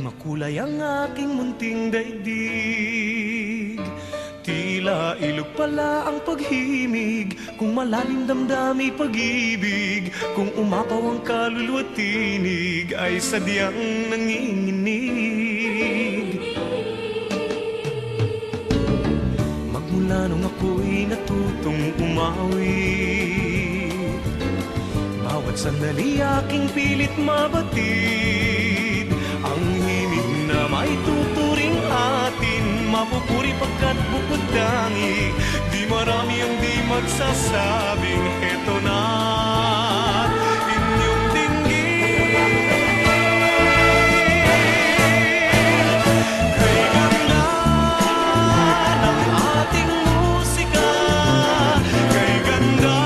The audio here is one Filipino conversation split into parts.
Makulay ang aking munting daigdig. Tila ilog pala ang paghimig, kung malalim damdami pag-ibig, kung umapaw ang kaluluwa tinig, ay sadyang nanginginig. Magmula nung ako'y natutong umawit, bawat sandali aking pilit mabatid. Ang himig na may tuturing atin, mapupuri pagkat bukod tangi. Di marami ang di magsasabing heto na inyong dinggin. Kay ganda ng ating musika, kay ganda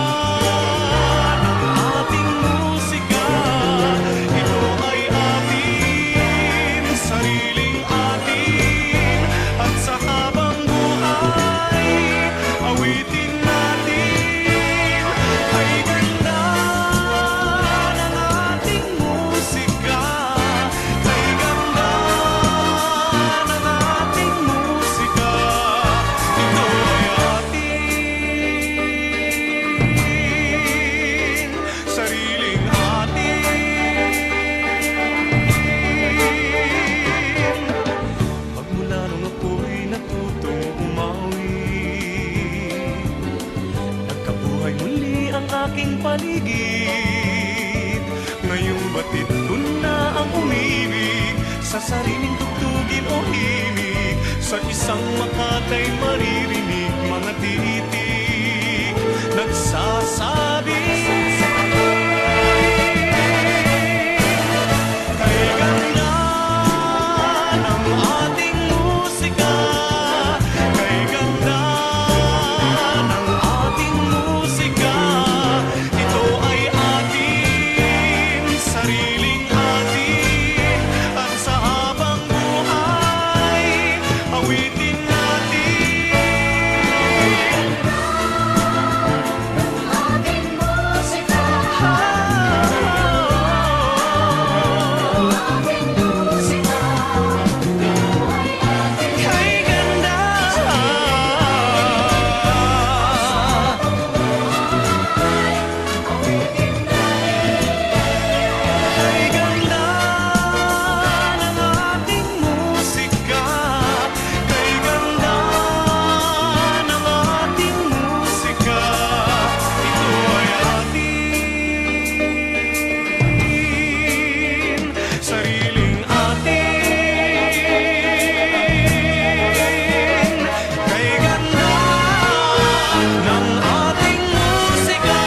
ng ating musika, ito ay atin, sariling atin, at sa habang buhay awitin natin. Kay ganda ng ating musika, kay ganda ng ating musika, ito ay atin, sariling atin. Magmula nung ako'y natutong umawit, nagkabuhay muli ang aking paligid. Ngayong batid ko na ang umibig, sa sariling tugtugin o himig, sa isang makatay maririnig mga titik nagsasabi. Kay ganda ng ating musika, kay ganda ng ating musika, ito ay atin, sariling atin, at sa habang buhay awitin natin. Ating musika, ating musika, Kay ganda, kay ganda ng ating musika, kay ganda ng ating musika, ito ay atin, sariling atin. Kay ganda ng ating musika.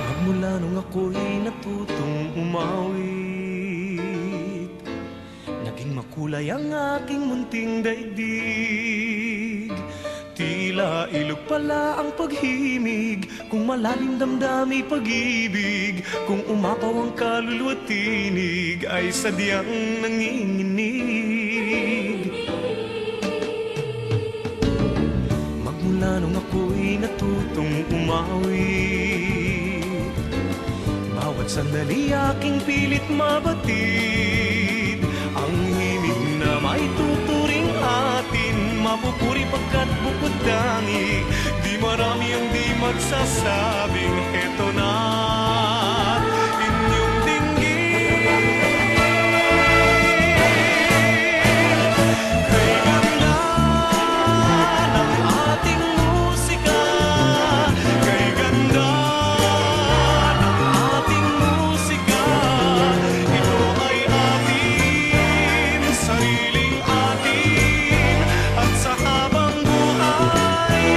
Magmula nung ako'y natutong umawit, naging makulay ang aking munting daigdig. Tila ilog pala ang paghimig, kung malalim damdami pag-ibig, kung umapaw ang kaluluwa tinig, ay sadyang nanginginig. Magmula nung ako'y natutong umawit, bawat Bawat sandali aking pilit mabatid ang himig na may tuturing atin. Mapupuri pagkat bukod tangi, di marami ang di magsasabing heto na inyong dinggin. Kay ganda ng ating musika, kay ganda ng ating musika, ito ay atin, sariling atin, at sa habang buhay,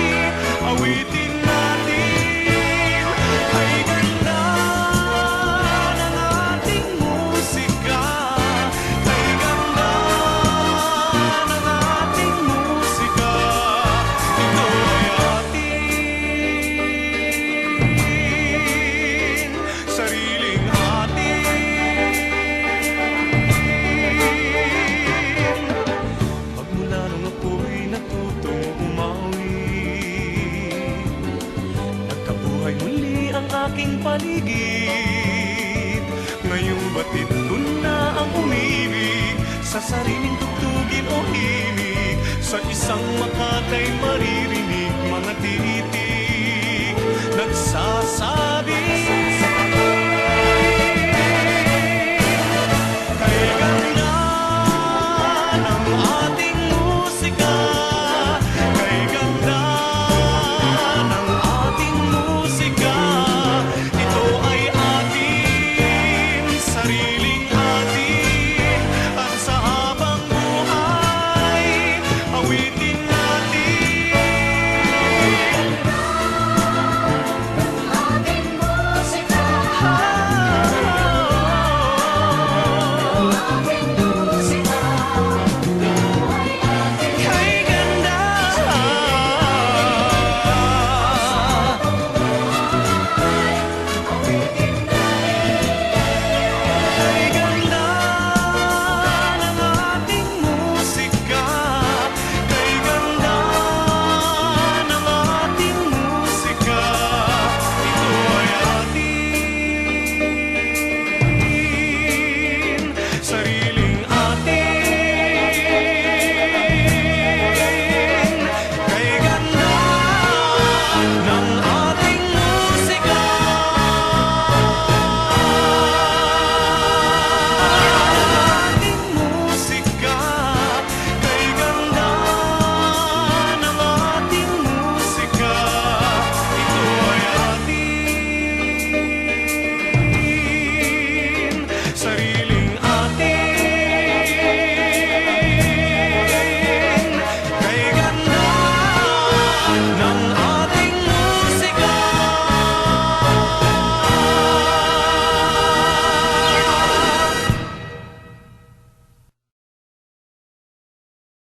awitin natin. Kay ganda ng ating musika, kay ganda ng ating musika, ito ay atin, sariling atin. Magmula nung ako'y natutong umawi, nagkabuhay muli ang aking paligid. Ngayong batid ko na ang umibig sa sariling tugtugin o himig. Sa isang makatay maririnig mga titig nagsasabing